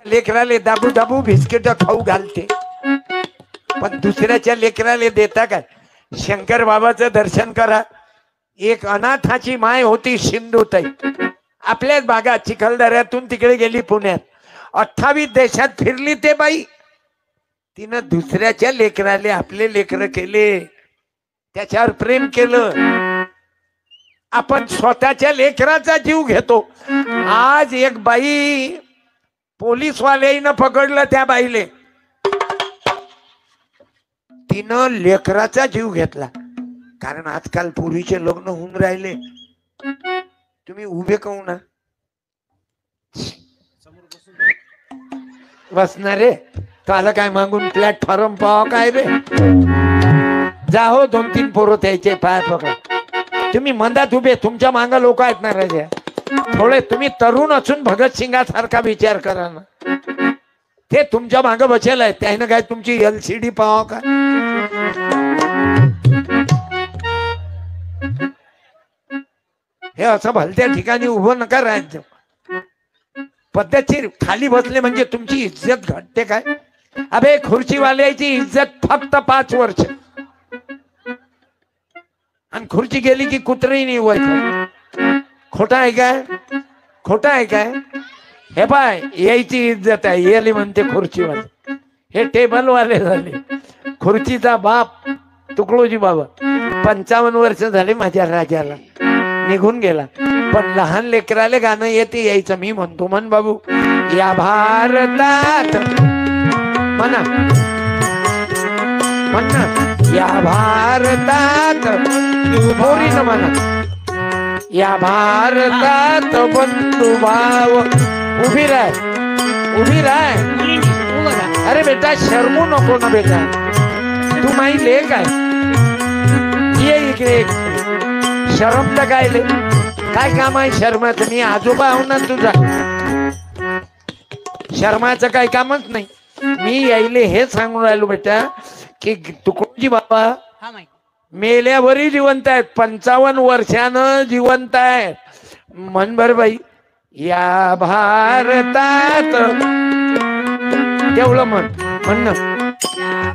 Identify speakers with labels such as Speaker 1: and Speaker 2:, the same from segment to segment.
Speaker 1: लेकराले दाबू दाबू बिस्किट खाऊ घालते, पण दुसऱ्याच्या लेकराले देता काय? शंकर बाबाचं दर्शन करा. एक अनाथाची माय होती सिंधुताई, आपल्याच भागात चिखलदऱ्यातून तिकडे गेली पुण्यात. 28 देशात फिरली ते बाई. तिनं दुसऱ्याच्या लेकराले आपले लेकर केले, त्याच्यावर प्रेम केलं. आपण स्वतःच्या लेकराचा जीव घेतो. आज एक बाई पोलीसवाल्यानं पकडलं त्या बाईले, तिनं लेकराचा जीव घेतला. कारण आजकाल पूर्वीचे लग्न होऊन राहिले. तुम्ही उभे कहू ना बसणारे तो आला काय मागून प्लॅटफॉर्म पाहा काय रे, जा हो 2-3 पोरं त्याचे पाय पकड. तुम्ही मंदात उभे, तुमच्या मांग लोक आहेत ना राजा. थोडे तुम्ही तरुण असून भगतसिंगासारखा विचार करा ना. ते तुमच्या माग बसेल आहे, त्यानं काय तुमची LCD पाहा का? हे असं भलत्या ठिकाणी उभं नका राहायचं. पद्धतशीर खाली बसले म्हणजे तुमची इज्जत घटते काय? अबे खुर्चीवाल्याची इज्जत फक्त 5 वर्ष, आणि खुर्ची गेली की कुत्रेही नाही वय. खोटा आहे काय? खोटा आहे काय? हे पाय, यायची इज्जत आहे, येली म्हणते खुर्चीवाले. हे टेबलवाले झाले. खुर्चीचा बाप तुकडोजी बाबा 55 वर्ष झाले माझ्या राजाला, निघून गेला. पण लहान लेकराले गाणं येते यायचं. मी म्हणतो म्हण बाबू, या भारतात म्हणा म्हणा, या भारतात मोरीनं म्हणा, या भारतात बंधुभाव. उभी राय, उभी राय. अरे बेटा शर्मू नको ना बेटा, तू माही लेक आहे. ये इकडे. शरम तर काय ले, काय काम आहे शर्माचं? मी आजोबा आहो ना तुझा, शर्माचं काही कामच नाही. मी यायले हे सांगून राहिलो बेटा की तुकडोजी बाबा मेल्यावरही जिवंत आहेत, 55 वर्षानं जिवंत आहेत. मन भर बाई, या भारतात तेवढं म्हणणं.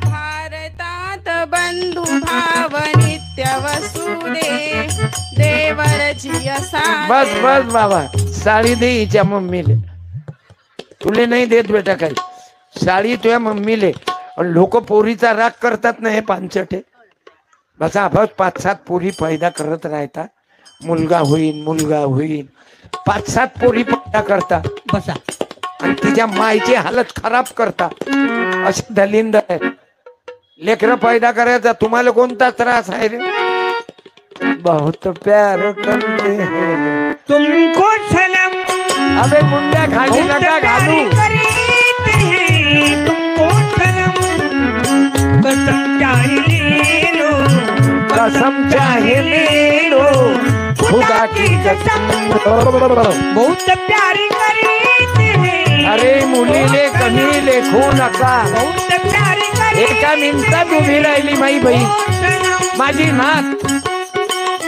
Speaker 2: भारतात बंधु भाव नित्य वसुदे देवरची असा.
Speaker 1: बस बस बाबा, साडी दे हिच्या मम्मीले. तुले नाही देत बेटा काही साडी, तुझ्या मम्मीले. लोक पोरीचा राग करतात ना हे पानचटे. बसा बस, 5-7 पोरी पैदा करत राहता. मुलगा होईल मुलगा होईल, 5-7 पोरी पैदा करता बसा, आणि तिच्या मायची हालत खराब करता. अशी दलिंद आहे. लेकरं पैदा करायचा तुम्हाला कोणता त्रास आहे रे? बहुत प्यार करते हैं
Speaker 3: तुमको सनम.
Speaker 1: अबे मुंड्या खाली नका घालू.
Speaker 3: तुमको सनम कसम चाहे ले लो,
Speaker 1: कसम चाहे ले लो, खुदा की कसम.
Speaker 3: बहुत प्यार करते हैं.
Speaker 1: अरे मुलीले कमी लेखू नका.
Speaker 3: बहुत प्यार
Speaker 1: एका मिनिटात उभी राहिली माई बाई, माझी नात.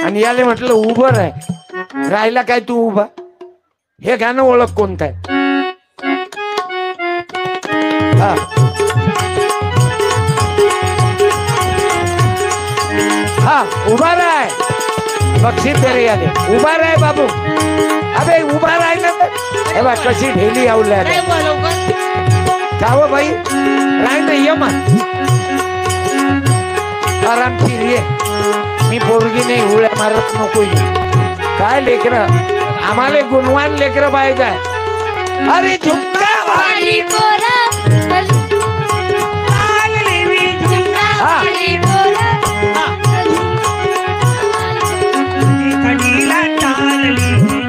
Speaker 1: आणि याले म्हटलं उभं राह. राहिला काय तू उभा? हे गाणं ओळख कोणतं आहे? हा, हा उभा राय. बक्षीस दे रे याले. उभा राय बाबू. अबे उभा राय ना. हे बा कशी ढेली आवल्या जावं बाई. राय ना, ये मग आरामशीर ये. मी पोरगी नाही, उड्या मारत नको. काय लेकर, आम्हाला गुणवान लेकर पाहिजे. अरे झुमका वाली
Speaker 4: पोरा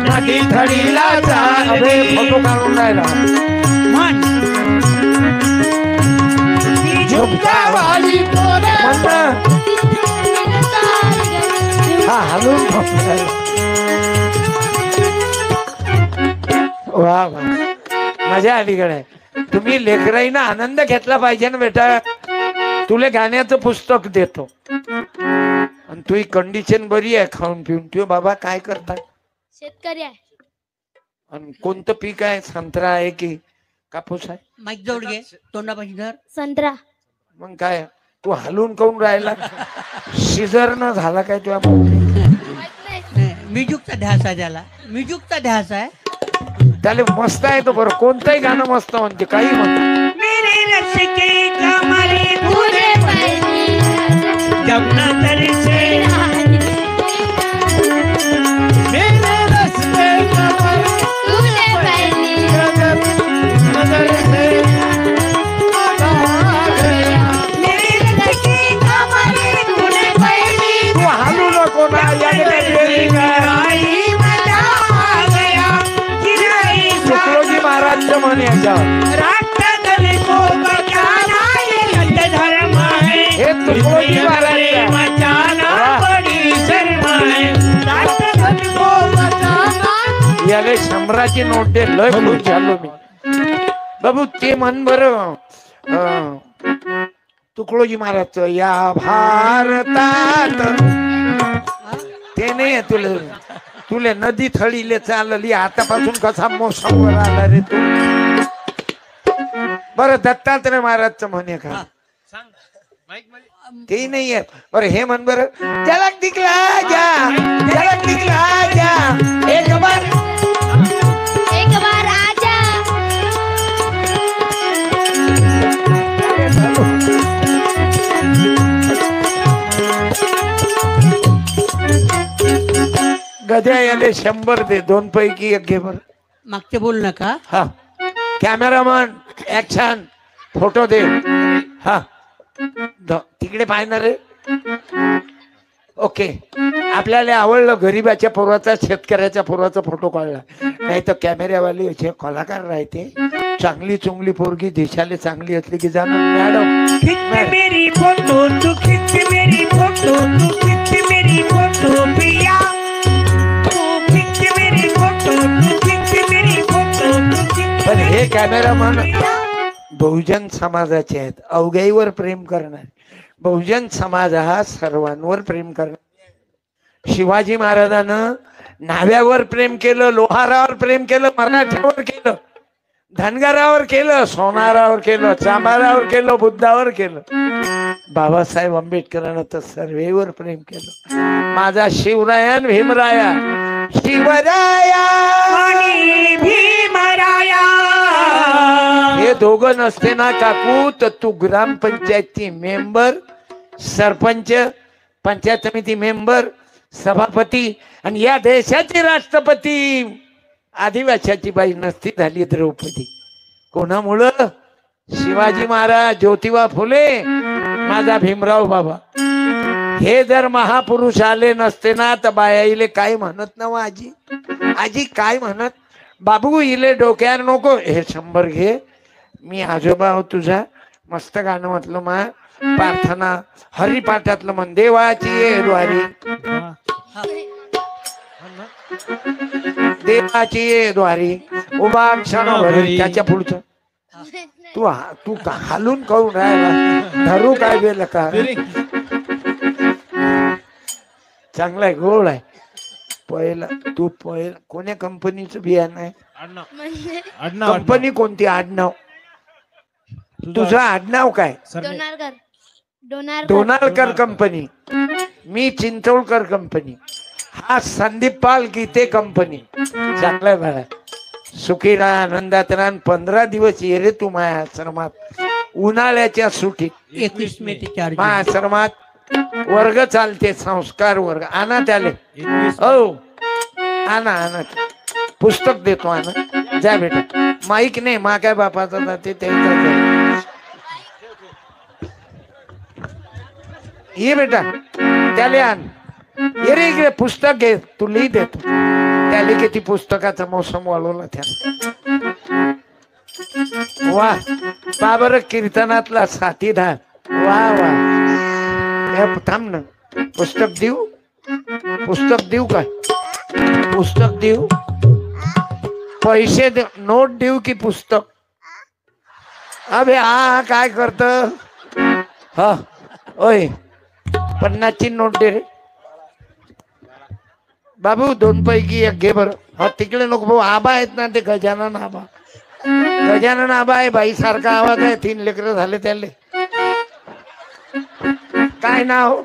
Speaker 1: नदी थडीला चाल. अबे फोटो काढून राहिला.
Speaker 3: मन
Speaker 1: झुमका वाली म्हणत. हा हलून वा वा, मजा आली कडे. तुम्ही लेकराईनं आनंद घेतला पाहिजे ना बेटा. तुले गाण्याचं पुस्तक देतो, आणि तुझी कंडिशन बरी आहे खाऊन पिऊन. तू बाबा काय करताय?
Speaker 4: शेतकरी आहे.
Speaker 1: आणि कोणतं पीक आहे? संत्रा आहे की कापूस आहे.
Speaker 3: माईक जवळ घे, तोंडापाशी धर.
Speaker 4: संत्रा.
Speaker 1: मग काय तू हलून काऊन राहिला? शिजर न झाला काय तुझ्या?
Speaker 3: म्युझिकचा ध्यास आहे त्याला, म्युझिकचा ध्यास आहे.
Speaker 1: त्याला मस्त आहे तो बरं, कोणतंही गाणं मस्त म्हणते, काही म्हणते.
Speaker 3: मेरे रस के कमरे
Speaker 4: पूरे पैनी
Speaker 3: जमुना तर से
Speaker 4: पूरे पैनी
Speaker 3: मेरे रस के कमरे
Speaker 4: पूरे पैनी
Speaker 1: तू हलू नको ना, याने
Speaker 3: आई मजा आ गया किनारे
Speaker 1: तुकडोजी महाराजचं म्हण याच्यावर.
Speaker 3: राष्ट्र दल को बचाना ये लट धर्म है.
Speaker 1: हे तुकडोजी महाराज
Speaker 3: बचाना बड़ी शर्म है. राष्ट्र दल को बचाना.
Speaker 1: याला 100ची नोट दे, लय खुश झालो मी. बाबू ते म्हण बर, तुकडोजी महाराजचं या भारतात. ते नाही तुला, तुला नदी थळीले चालली आतापासून कसा मोसमवर आला रे तू. बरं दत्तात्रय महाराजचं म्हणे का? ते नाही आहे बरं. हे म्हण बर, झलक दिखला जा, झलक दिखला जा, एक बार
Speaker 4: एक बार आजा.
Speaker 1: गद्या याले 100 दे, 2 पैकी एक घे बर.
Speaker 3: मागचे बोल नका.
Speaker 1: हा कॅमेरामन ऍक्शन, फोटो दे. हा तिकडे पाहणार रे. ओके, आपल्याला आवडलं गरीबाच्या पोराचा, शेतकऱ्याच्या पोराचा फोटो काढला. नाही तर कॅमेरावाले जे कलाकार राहते, चांगली चुंगली पोरगी दिसायला चांगली असली की जाणार मॅडम.
Speaker 3: खिंच मेरी फोटो तू, खिंच मेरी फोटो तू, खिंच मेरी फोटो पिया. तू खिंच मेरी फोटो तू, खिंच मेरी फोटो तू, खिंच
Speaker 1: पण हे कॅमेरामन बहुजन समाजाचे आहेत, अवघाईवर प्रेम करणार. बहुजन समाज हा सर्वांवर प्रेम करणार. शिवाजी महाराजानं न्हाव्यावर प्रेम केलं, लोहारावर प्रेम केलं, मराठ्यावर केलं, धनगरावर केलं, सोनारावर केलं, चांभारावर केलं, बुद्धावर केलं. बाबासाहेब आंबेडकरांना तर सर्वेवर प्रेम केलं. माझा शिवराया न भीमराया, शिवराया
Speaker 3: आणि भीमराया.
Speaker 1: हे दोघं नसते ना काकू तर तू ग्रामपंचायती मेंबर, सरपंच, पंचायत समिती मेंबर, सभापती आणि या देशाचे राष्ट्रपती आदिवासाची बाई नसती झाली द्रौपदी. कोणामुळं? शिवाजी महाराज, ज्योतिबा फुले, माझा भीमराव बाबा. हे जर महापुरुष आले नसते ना तर बाया काय म्हणत ना आजी, आजी काय म्हणत. बाबू इले डोक्यावर नको, हे 100 घे, मी आजोबा हो तुझा. मस्त गाणं म्हटलं मा, प्रार्थना हरिपाठातलं म्हण, देवाची ये द्वारी, देवाची ये द्वारी उभा क्षण भरी. त्याच्या पुढचं तू हालून करून राहिला, धरू काय गेलं का? चांगला आहे, गोळ आहे. पहिला तू पहिला कोण्या कंपनीचं बियाणं आहे?
Speaker 4: म्हणजे
Speaker 1: कंपनी कोणती? आडनाव तुझं आडनाव काय?
Speaker 4: डोनारकर.
Speaker 1: डोनारकर कंपनी. मी चिंचोळकर कंपनी. हा संदीप पाल गीते कंपनी. चांगलाय बघा, सुखी राहा, आनंदात राहा. 15 दिवस ये रे तू माझ्या आश्रमात उन्हाळ्याच्या सुट्टीत.
Speaker 3: 21 मे ते 4
Speaker 1: माझ्या आश्रमात वर्ग चालते, संस्कार वर्ग. आणा त्याले, हो आणा आणा, पुस्तक देतो आणा. जा बेटा, माईक नाही मा काय बापाचा जाते त्यांचा. ये बेटा त्याले आण, ये रे इकडे पुस्तक घे, तू लिही देतो त्याले. किती पुस्तकाचा मोसम वाढवला त्या. वा बाबर कीर्तनातला साथीदार. वा वा, थांब ना, पुस्तक देऊ, पुस्तक देऊ काय? पुस्तक देऊ, पैसे देऊ, नोट देऊ की पुस्तक? अबे हा काय करत? हा ओय 50ची नोट दे रे बाबू. 2 पैकी एक घे बरं. हा तिकडे नको भाऊ, आबा आहेत ना ते गजानन आबा. गजानन आबा आहे बाई सारखा आवाज आहे 3 लेकरं झाले त्याले काय नाव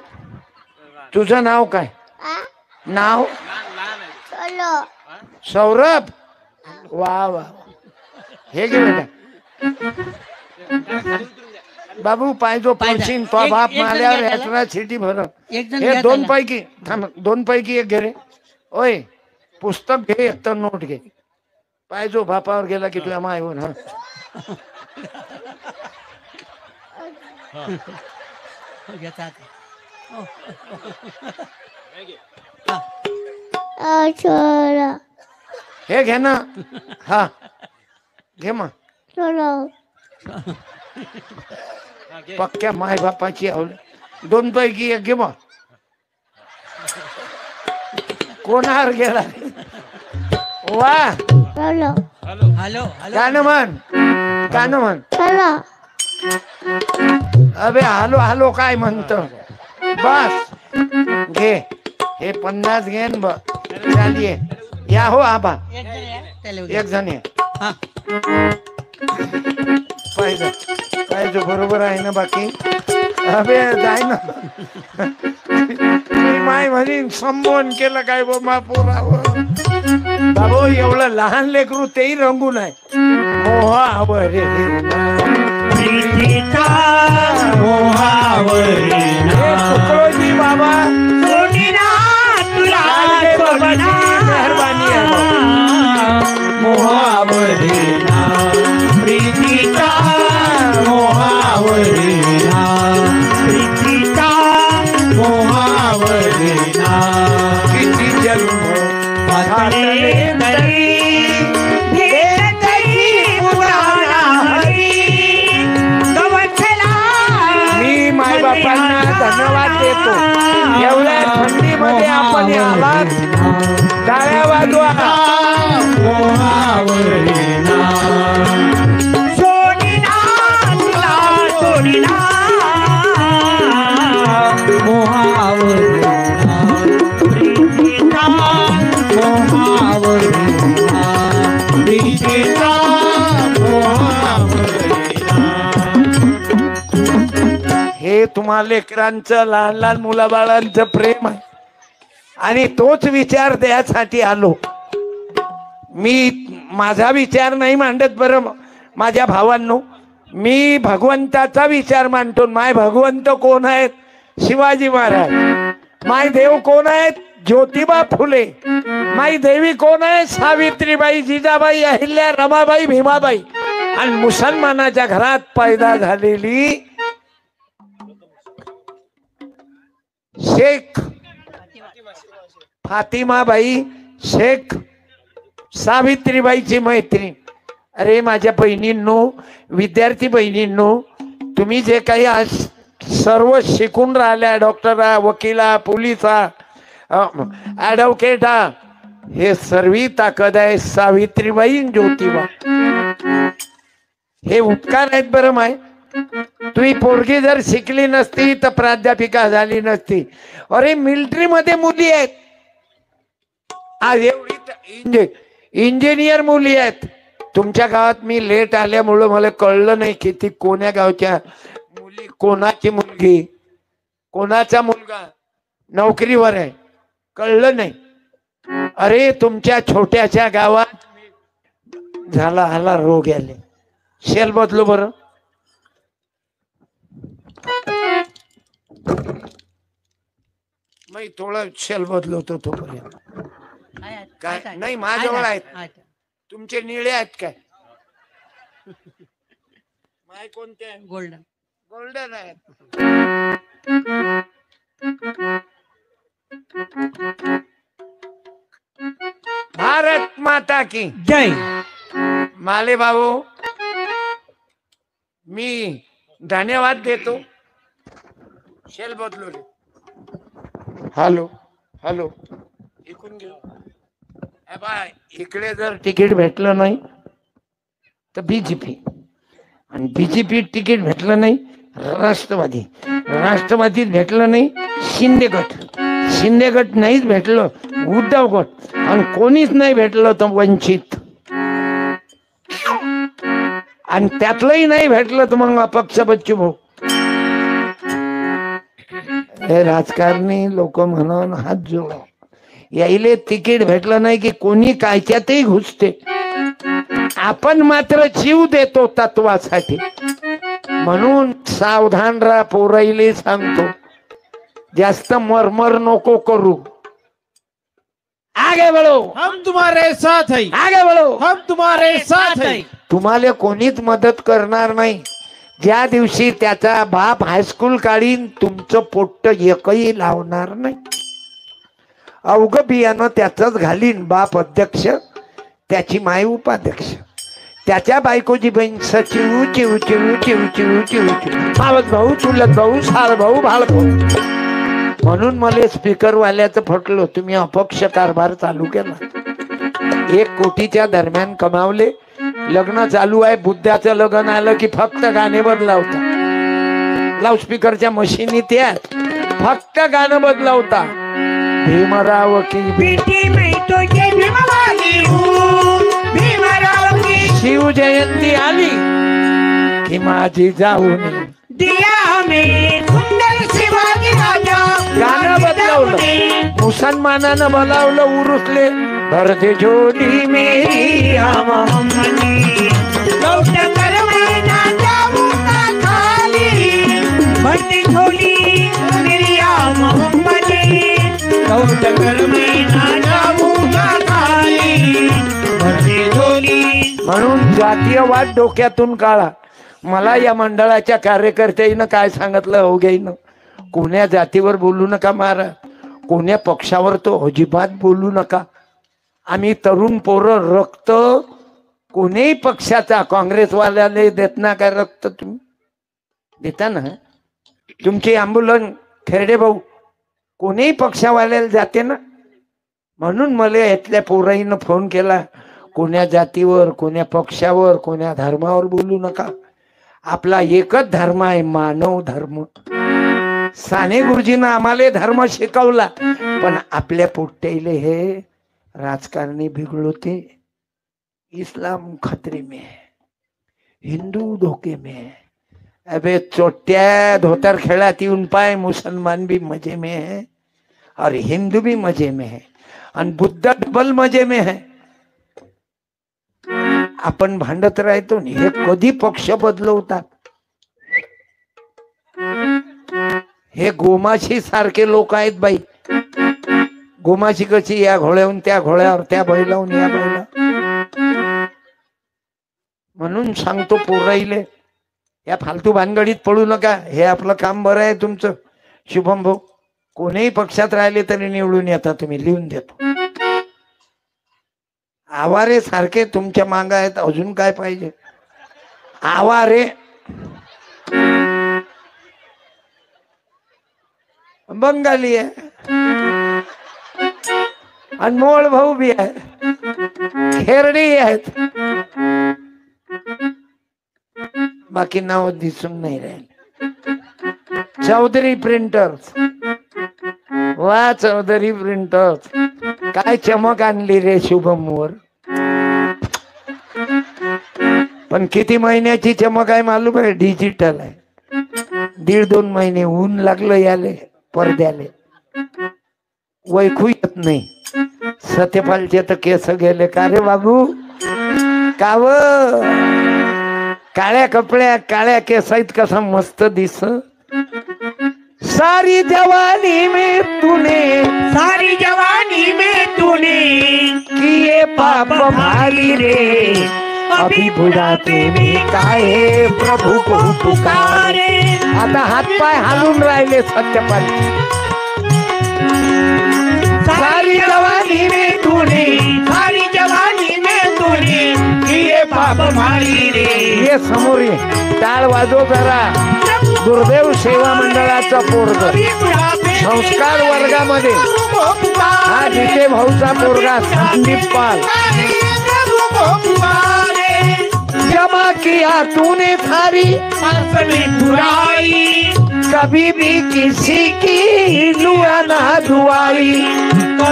Speaker 1: तुझं नाव काय नाव सौरभ वा वा हे घे बेटा बाबू पाहिजो पडशील तो बाप माल्यावर ह्याचना सिटी भर हे दोन पैकी एक घे रे ओय पुस्तक घे एक तर नोट घे पाहिजो बापावर गेला की तुझ्या मायवर हे घे ना हा घे मग पक्क्या माय बापाची आवड 2 पैकी एक घे मग कोणावर गेला वा गाणं म्हण अबे हॅलो हॅलो काय म्हणत बस घे हे 50 घेन चालिये या हो आबा एक जण ये पाहिजे बरोबर आहे ना बाकी अबे जाय ना माय म्हणे संबोधन केलं काय बा पोरावर बाबू एवढं लहान लेकरू तेही रंगून आहे मोहावरे तुकडोजी बाबा मेहरबानी आहे
Speaker 3: मोहावरे प्रीतीचा मोहावरे प्रीतीचा मोहावरे
Speaker 1: किती जन्म मी माय बापांना धन्यवाद देतो एवढ्या थंडीमध्ये आपण आलात टाळ्या वाजवा हे तुम्हा लेकरांचं लहान लहान मुलाबाळांचं प्रेम आहे आणि तोच विचार द्यासाठी आलो मी माझा विचार नाही मांडत बरं माझ्या भावांनो मी भगवंताचा विचार मांडतो माय भगवंत कोण आहेत शिवाजी महाराज माय देव कोण आहेत ज्योतिबा फुले माई देवी कोण आहे सावित्रीबाई जिजाबाई अहिल्या रमाबाई भीमाबाई आणि मुसलमानाच्या घरात पैदा झालेली शेख फातिमाबाई शेख सावित्रीबाईची मैत्रीण अरे माझ्या बहिणींनो विद्यार्थी बहिणींनो तुम्ही जे काही आज सर्व शिकून राहिल्या डॉक्टरा वकिला पोलिसा ॲडव्होकेटा हे सर्वी ताकद आहे सावित्रीबाई ज्योतिबा हे उपकार आहेत बरं माय तुम्ही पोरगी जर शिकली नसती तर प्राध्यापिका झाली नसती अरे मिलिटरी मध्ये मुली आहेत आज एवढी इंजिनियर मुली आहेत तुमच्या गावात मी लेट आल्यामुळं मला कळलं नाही की ती कोण्या गावच्या मुली कोणाची मुलगी कोणाचा मुलगा नोकरीवर आहे कळलं नाही अरे तुमच्या छोट्याच्या गावात झाला हाला रोग आले शेल बदलो बरं मी थोडं शेल बदलवतो तोपर्यंत काय नाही माझ्याजवळ आहेत तुमचे निळे आहेत काय माय कोणते
Speaker 5: गोल्डन
Speaker 1: गोल्डन आहेत भारत माता की
Speaker 3: जय
Speaker 1: माले भाऊ मी धन्यवाद देतो शेल बदलो रे हॅलो हॅलो ऐकून घेऊ इकडे जर तिकीट भेटलं नाही तर बीजेपी आणि बीजेपी तिकीट भेटलं नाही राष्ट्रवादी राष्ट्रवादीत भेटलं नाही शिंदे गट नाहीच भेटलं उद्धव गट आणि कोणीच नाही भेटलं तर वंचित आणि त्यातलंही नाही भेटलं तर मग अपक्ष बच्चू भाऊ. हे राजकारणी लोक म्हणून हात जोडा, यायले तिकीट भेटलं नाही की कोणी कायच्यातही घुसते. आपण मात्र जीव देतो तत्वासाठी. म्हणून सावधान राहा. पोराईले सांगतो, जास्त मरमर नको करू. आगे बढ़ो,
Speaker 5: हम तुम्हारे साथ है,
Speaker 1: आगे बढ़ो.
Speaker 5: हम तुम्हारे साथ है.
Speaker 1: तुम्हाला कोणीच मदत करणार नाही. ज्या दिवशी त्याचा बाप हायस्कूल काढीन तुमचं पोट्ट एकही लावणार नाही. अवघ बियाणं त्याचंच घालीन. बाप अध्यक्ष, त्याची माय उपाध्यक्ष, त्याच्या बायकोची बहीण सचिव, चिव चिव चिव चिव चिव चिव, मावत भाऊ, चुलत भाऊ, साळ भाऊ, भाळ भाऊ. म्हणून मला स्पीकर वाल्याचं फटलो. तुम्ही अपक्ष कारभार चालू केला. 1 कोटीच्या दरम्यान कमावले. लग्न चालू आहे. बुद्धाचं लग्न आलं की फक्त गाणे बदलावता. लाऊडस्पीकरच्या मशीनी त्या फक्त गाणं बदलावता. भीमराव की
Speaker 3: बेटी मैं तो ये भीमवाली हूँ, भीमराव की
Speaker 1: शिव जयंती आली की माझी जाऊन
Speaker 3: दिया हमें सुंदर शिवाजी राजा.
Speaker 1: गाणं बदलावलं. मुसलमानानं बोलावलं उरुसले. भरते झोली मेरी आमा
Speaker 3: लौट कर मैं ना जाऊंगा खाली, भरती झोली मेरी आ मोहम्मदी. लौट कर मैं ना जाऊंगा खाली, भरती झोली.
Speaker 1: म्हणून जातीयवाद डोक्यातून काढा. मला या मंडळाच्या कार्यकर्त्यानं काय सांगितलं अवघ्यानं, कोण्या जातीवर बोलू नका महाराज, कोण्या पक्षावर तो अजिबात बोलू नका. आम्ही तरुण पोरं रक्त कोणीही पक्षाचा, काँग्रेसवाल्याने देत ना काय रक्त? तुम्ही देता ना. तुमची अँब्युलन्स खेरडे भाऊ कोणीही पक्षावाल्याला जाते ना. म्हणून मला इथल्या पोराईनं फोन केला, कोण्या जातीवर, कोण्या पक्षावर, कोण्या धर्मावर बोलू नका. आपला एकच धर्म आहे, मानव धर्म. साने गुरुजीनं आम्हाला धर्म शिकवला, पण आपल्या पोट्टेले हे राजकारणी बिघडवते. इस्लाम खतरे में है, हिंदू धोखे में है. अबे चोट्या धोतर खेळात येऊन पाय, मुसलमान भी मजे में है और हिंदू भी मजे में है और बुद्ध डबल मजे में है. आपण भांडत राहतो. हे कधी पक्ष बदलवतात. हे गोमाशी सारखे लोक आहेत बाई. गोमाशी कशी, या घोड्याहून त्या घोड्यावर, त्या बैलाहून या बैला. म्हणून सांगतो पोराईले, या फालतू भानगडीत पडू नका. हे आपलं काम बरं आहे तुमचं. शुभम भाऊ कोणीही पक्षात राहिले तरी निवडून येता, तुम्ही लिहून देतो. आवारे सारखे तुमच्या मांग आहेत. अजून काय पाहिजे? आवारे बंगाली आहे, अनमोल भाऊ भी आहे, खेरडी आहेत. बाकी नाव दिसून नाही राहिले. चौधरी प्रिंटर्स, वा चौधरी प्रिंटर्स, काय चमक आणली रे शुभम वर. पण किती महिन्याची चमक आहे मालूम आहे? डिजिटल आहे. 1.5-2 महिने ऊन लागलं याले पडद्याले, वैखू येत नाही. सत्यपालचे तर केस गेले. का रे बाबू, काव काळ्या कपड्या काळ्या केसात कसा मस्त दिस. सारी जवानी में तूने,
Speaker 3: सारी जवानी में तूने
Speaker 1: किए पाप भारी रे, अभी बुढ़ापे में काहे प्रभु को पुकारे. आता हात पाय हालून राहिले सत्यपाल. सारी जवानी में तूने,
Speaker 3: सारी जवानी में तूने किए पाप भारी रे.
Speaker 1: ये समोर ये, टाळ वाजव जरा. गुरुदेव सेवा मंडळाचा पोरग संस्कार वर्गामध्ये हा जिथे भाऊचा पोरगा संदीप पाल. जमा किया तूने सारी
Speaker 3: बुराई,
Speaker 1: कभी भी किसी की लुआ ना दुआई.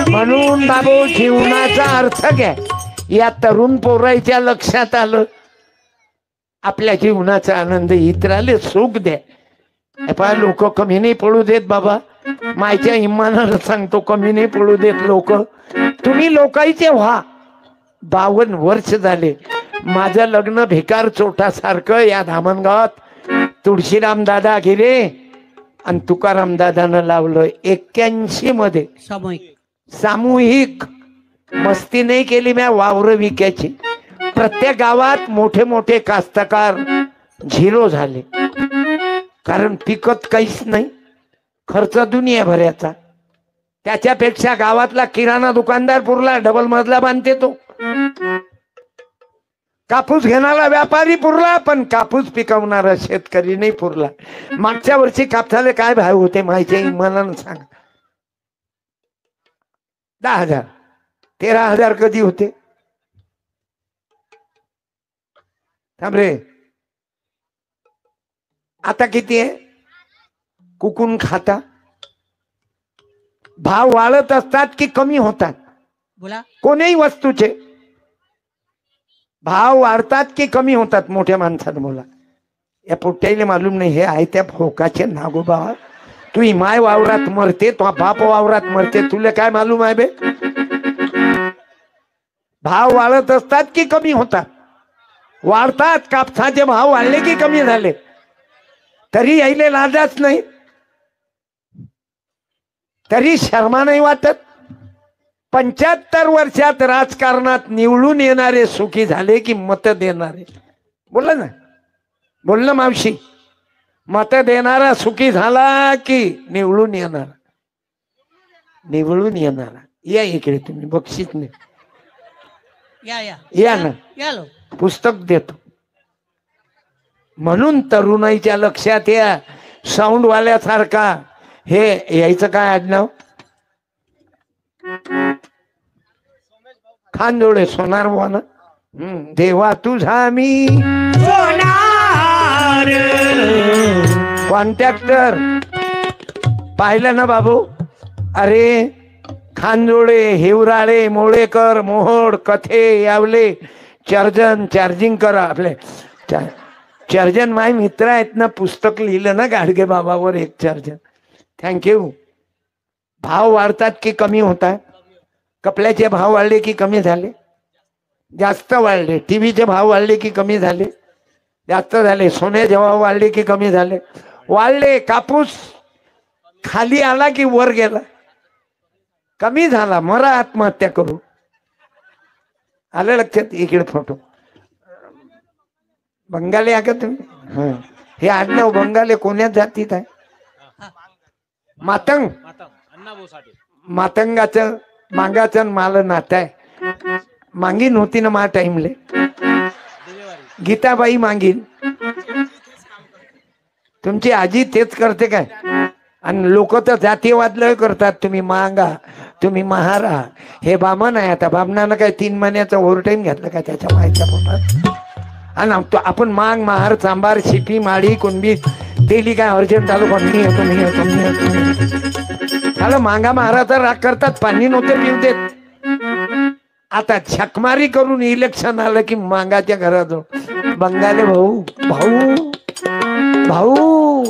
Speaker 1: म्हणून बाबू जीवनाचा अर्थ काय या तरुण पोराईच्या लक्षात आलं. आपल्या जीवनाचा आनंद इतराले सुख द्या. लोक कमी नाही पडू देत बाबा, माझ्या इमानाला सांगतो कमी नाही पडू देत लोक. तुम्ही लोकांचे व्हा. 52 वर्ष झाले माझं लग्न भिकार चोटासारखं या धामणगावात तुळशीराम दादा गिरे आणि तुकाराम दादानं लावलं 81 मध्ये. सामूहिक मस्ती नाही केली म्या वावर विक्याची. प्रत्येक गावात मोठे मोठे कास्तकार झिरो झाले, कारण पिकत काहीच नाही, खर्च दुनिया भरायचा. त्याच्यापेक्षा गावातला किराणा दुकानदार पुरला, डबल मजला बांधते तो. कापूस घेणारा व्यापारी पुरला, पण कापूस पिकवणारा शेतकरी नाही पुरला. मागच्या वर्षी कापसाले काय भाव होते माहिती मनानं सांग. 10,000 13,000 कधी होते. थांब रे, आता किती आहे. कुकून खाता. भाव वाढत असतात की कमी होतात.
Speaker 3: बोला.
Speaker 1: कोणीही वस्तूचे भाव वाढतात की कमी होतात. मोठ्या माणसानं बोला. या पोट्याला मालूम नाही हे आहे त्या फोकाचे नागोबा. तू माय वावरात मरते, तो बाप वावरात मरते, तुला काय मालूम आहे बे. भाव वाढत असतात की कमी होतात. वाढतात. कापसाचे भाव वाढले की कमी झाले तरी यायले लाजाच नाही, तरी शर्मा नाही वाटत. 75 वर्षात राजकारणात निवडून येणारे सुखी झाले की मत देणारे. बोला ना, बोल ना मावशी. मत देणारा सुखी झाला की निवडून येणारा. निवडून येणारा. या इकडे तुम्ही बक्षीस नाही. या ना, पुस्तक देतो. म्हणून तरुणाईच्या लक्षात या. साऊंड वाल्यासारखा हे यायचं काय आडनाव. खानजोडे सोनार बुवा ना. देवा तुझा मी
Speaker 3: सोनार.
Speaker 1: कॉन्ट्रॅक्टर पाहिलं ना बाबू. अरे खानजोडे, हिवराळे, मोळेकर, मोहोड, कथे, यावले, चर्जन, चार्जिंग करा. आपले चर्जन माय मित्र आहेत ना, पुस्तक लिहिलं ना गाडगे बाबावर एक चर्जन. थँक्यू. भाव वाढतात की कमी होतात. कपड्याचे भाव वाढले की कमी झाले. जास्त वाढले. टीव्हीचे भाव वाढले की कमी झाले. जास्त झाले. सोन्याचे भाव वाढले की कमी झाले. वाढले. कापूस खाली आला की वर गेला. कमी झाला. मरा आत्महत्या करू. आलं लक्षात. इकडे फोटो. बंगाली आहे का तुम्ही. हे आडनाव बंगाली कोण्या जातीत आहे. मातंग. मातंगाचं मांगाचं माल नात आहे. मांगीन होती ना मा टाइमले. गीताबाई मांगीन. तुमची आजी तेच करते काय. आणि लोक तर जातीयवाद लय करतात. तुम्ही मांगा, तुम्ही महारा. हे बामण आहे. आता बामणानं काय 3 महिन्याचा ओव्हरटाईम घेतला काय त्याच्या मायच्या पोटात. आणि आपण मांग, महार, चांबार, शिपी, माळी, कुणबी डेली काय अर्जंट आलो पण मी येतो, मी येतो, मी येतो. आलं मांगा महाराचा राग करतात. पाणी नव्हते पिऊ देत. आता छकमारी करून इलेक्शन आलं की मांगाच्या घरात बंगाली भाऊ भाऊ भाऊ.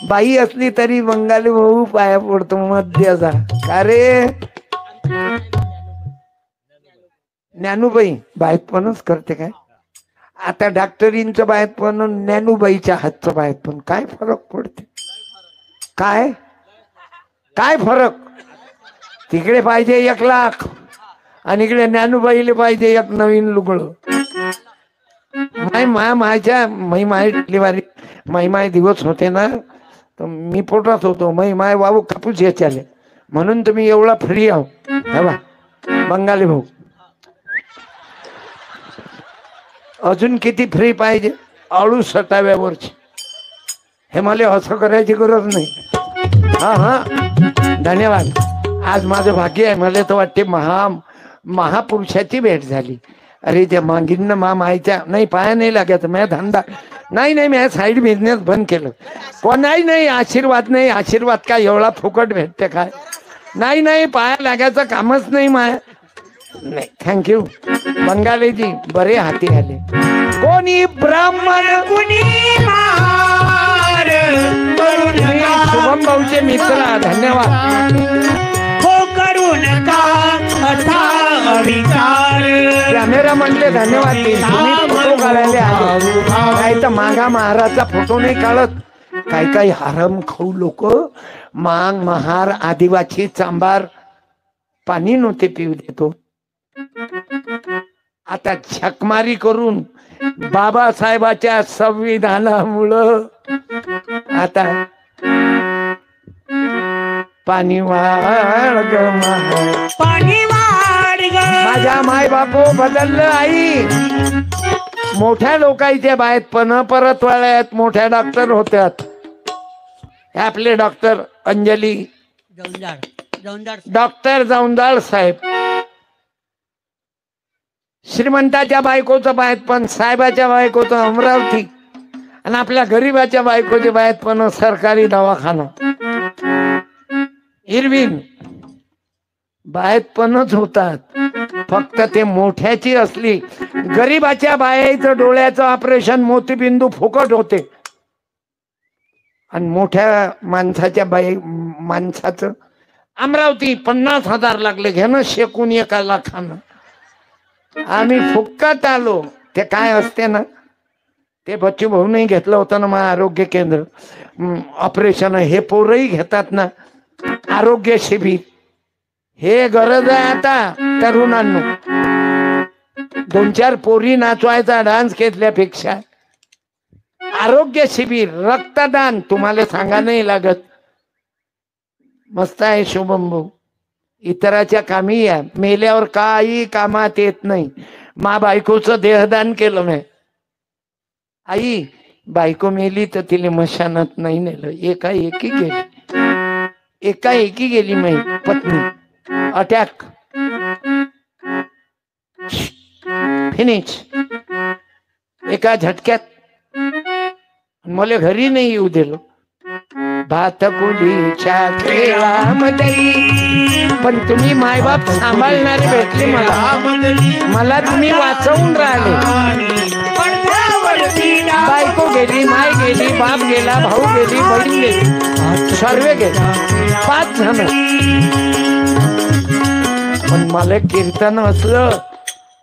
Speaker 1: बाई असली तरी बंगाली भाऊ पाया पडतो मध्याचा. का रे ज्ञानूबाई बायतपणच करते काय. आता डॉक्टरींचं बायतपण, ज्ञानूबाईच्या हातचं बायतपण काय फरक पडते. काय काय फरक. तिकडे पाहिजे 1 लाख आणि इकडे ज्ञानूबाईले पाहिजे 1 नवीन लुगडं. मायच्या माय डिलिव्हरी माय दिवस होते ना, तर मी पोटात होतो. माय बाबू कापूस याच्याले म्हणून तुम्ही एवढा फ्री आहो. बा बंगाली भाऊ. अजून किती फ्री पाहिजे. 68व्या वर्षी. हे मला असं करायची गरज नाही. हा धन्यवाद. आज माझं भाग्य आहे. मला तर वाटते महापुरुषाची भेट झाली. अरे त्या मागीन मायच्या नाही पाया नाही लागायचं. माझ्या धंदा नाही मी साईड बिझनेस बंद केलं. कोणाही नाही आशीर्वाद नाही. आशीर्वाद काय एवढा फुकट भेटते काय. नाही पाया लागायचं कामच नाही माया. नाही. थँक्यू बंगालीजी. बरे हाती आले. कोणी ब्राह्मण
Speaker 3: कुणी महार करू
Speaker 1: तुम्ही
Speaker 3: नका
Speaker 1: शुभम भाऊचे मित्र धन्यवाद.
Speaker 3: हो करू नका असा विचार
Speaker 1: कॅमेरा म्हणले धन्यवाद. तुम्ही फोटो काढायला आले नाही तर मागा महाराजचा फोटो नाही काढत. काही काही हरम खाऊ लोक मांग महार आदिवासी चांबार पाणी नव्हते पिऊ देतो. आता झकमारी करून बाबासाहेबाच्या संविधानामुळं आता पाणी वाढ
Speaker 3: पाणी वाढ ग
Speaker 1: माझ्या माय बापू बदललं. आई मोठ्या लोकांच्या बाहेर पण परत वाळ्यात मोठ्या डॉक्टर होत्यात. आपले डॉक्टर अंजली डॉक्टर जाऊंदाळ साहेब श्रीमंताच्या बायकोचं बाहेर पण साहेबाच्या बायकोचं अमरावती आणि आपल्या गरीबाच्या बायकोच्या बाहेर पण सरकारी दवाखाना इरविन बाहेर पणच होतात. फक्त ते मोठ्याची असली गरीबाच्या बायाचं डोळ्याचं ऑपरेशन मोतीबिंदू फुकट होते आणि मोठ्या माणसाच्या माणसाचं अमरावती 50,000 लागले घेणं शेकून एका लाखानं. आम्ही फुक्कात आलो. ते काय असते ना ते बच्चू भाऊ नाही घेतलं होतं ना मग आरोग्य केंद्र ऑपरेशन हे पोरही घेतात ना आरोग्य शिबिर. हे गरज आहे आता तरुणांनो. 2-4 पोरी नाचवायचा डान्स घेतल्यापेक्षा आरोग्य शिबिर रक्तदान तुम्हाला सांगा नाही लागत. मस्त आहे शुभम भाऊ. इतराच्या कामी या मेल्यावर काही कामात येत नाही. मा बायकोचं देहदान केलं नाही. आई बायको मेली तर तिला मशानात नाही नेलं. एकाएकी गेली माई पत्नी अटॅक फिनिश एका झटक्यात. मला घरी नाही येऊ दिलं. भातकुलीच्या खेळामध्ये पण तुम्ही मायबाप सांभाळणारे भेटले मला तुम्ही वाचवून राहिले. बायको गेली माय गेली बाप गेला भाऊ गेली बहीण गेली सर्वे गेले 5 जण. पण मला कीर्तन असलं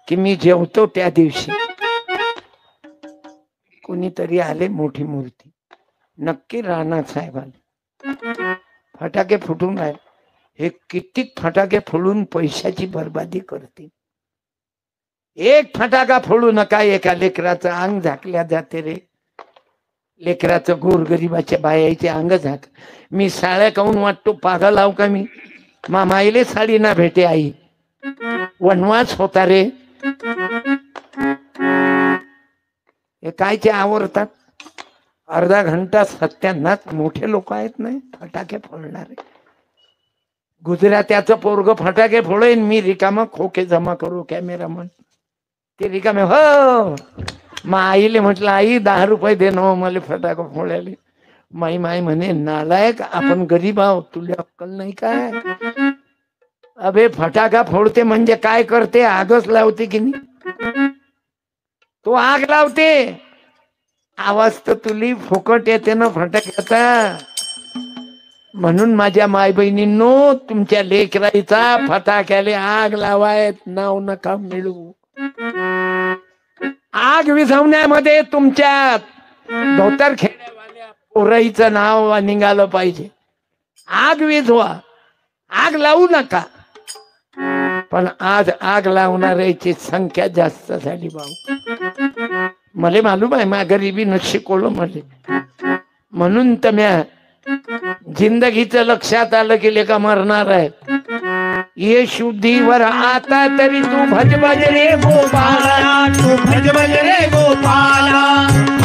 Speaker 1: की मी जेवतो त्या दिवशी. कोणीतरी आले मोठी मूर्ती नक्की राणा साहेब आले. फटाके फुटून राहिले. हे कित्येक फटाके फोडून पैशाची बर्बादी करते. एक फटाका फोडू नका. एका लेकराचं अंग झाकल्या जाते रे. लेकराचं गोरगरीबाच्या बायाचे अंग झाक. मी साड्या काऊन वाटतो पागल आव का मी. मामाईले साडी ना भेटे आई वनवास होता रे. हे कायचे आवरतात. अर्धा घंटा सत्यानाच मोठे लोक आहेत नाही फटाके फोडणारे. गुजरात्याचं पोरग फटाके फोडेन मी रिकामा खोके जमा करू कॅमेरामन. ते रिकामे हो. मग आईले म्हटलं आई 10 रुपये दे ना मला फटाका फोडायला. माई म्हणे नालायक आपण गरीब आहोत तुला अक्कल नाही काय. अबे फटाका फोडते म्हणजे काय करते आगच लावते की नाही. तो आग लावते आवाज तर तुली फुकट येते ना फटाक्याचा. म्हणून माझ्या माय बहिणींनो तुमच्या लेकराईचा फटाक्याले आग लावायत नाव नका मिळू. आग विझवण्यामध्ये तुमच्या धोतर खेड्यावाल्या पोराईचं नाव निघालं पाहिजे. आग विझवा आग लावू नका. पण आज आग लावणाऱ्याची संख्या जास्त झाली भाऊ. मला मालूम आहे मा गरिबीनं शिकवलं मला. म्हणून तर म्या जिंदगीचं लक्षात आलं की लेका मरणार आहे. ये शुद्धीवर आता तरी तू भज रे गोपाला.
Speaker 3: तू भज रे गोपाला.